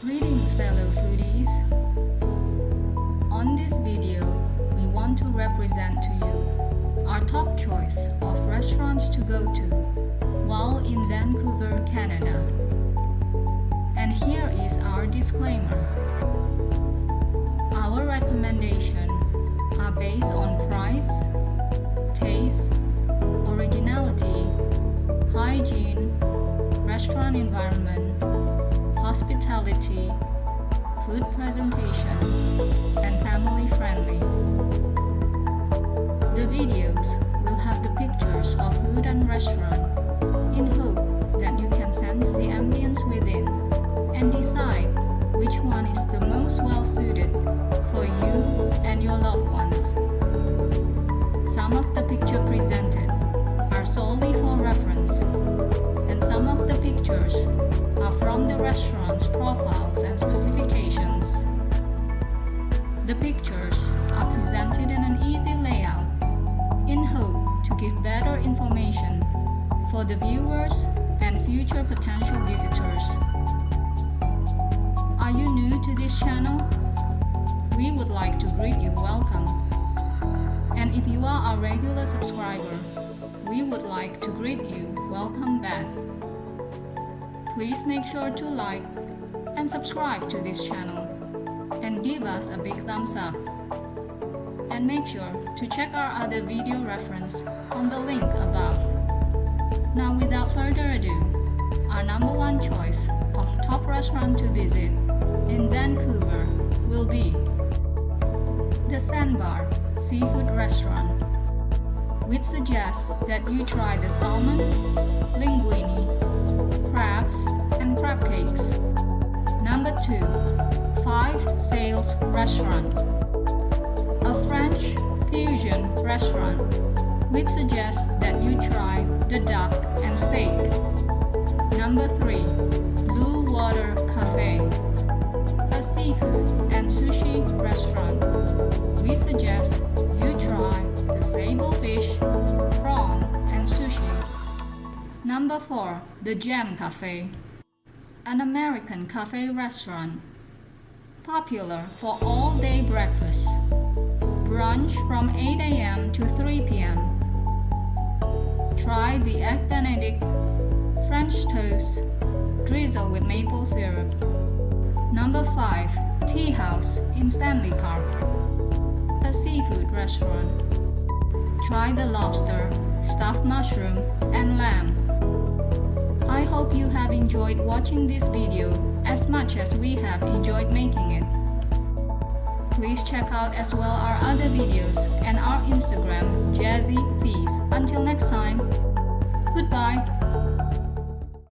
Greetings fellow foodies. On this video, we want to represent to you our top choice of restaurants to go to while in Vancouver, Canada. And here is our disclaimer. Our recommendations are based on price, taste, originality, hygiene, restaurant environment, hospitality, food presentation, and family friendly. The videos will have the pictures of food and restaurant in hope that you can sense the ambience within and decide which one is the most well suited for you and your loved ones. Some of the pictures presented are solely for reference, and some of the pictures are from the restaurant's profiles and specifications. The pictures are presented in an easy layout in hope to give better information for the viewers and future potential visitors. Are you new to this channel? We would like to greet you welcome. And if you are a regular subscriber, we would like to greet you welcome back. Please make sure to like and subscribe to this channel and give us a big thumbs up. And make sure to check our other video reference on the link above. Now without further ado, our number one choice of top restaurant to visit in Vancouver will be the Sandbar Seafood Restaurant. We'd suggest that you try the salmon, linguine, crabs, and crab cakes. Number 2, Five Sails Restaurant, a French fusion restaurant. We'd suggest that you try the duck and steak. Number 3, Blue Water Cafe, a seafood and sushi restaurant. We suggest you try the sable fish, prawn, and sushi. Number 4, The Jam Cafe, an American cafe restaurant, popular for all-day breakfast, brunch from 8 a.m. to 3 p.m. Try the Egg Benedict, French toast, drizzle with maple syrup. Number 5, Tea House in Stanley Park, a seafood restaurant. Try the lobster, stuffed mushroom, and lamb. I hope you have enjoyed watching this video as much as we have enjoyed making it. Please check out as well our other videos and our Instagram, JazzyFeast. Until next time, goodbye.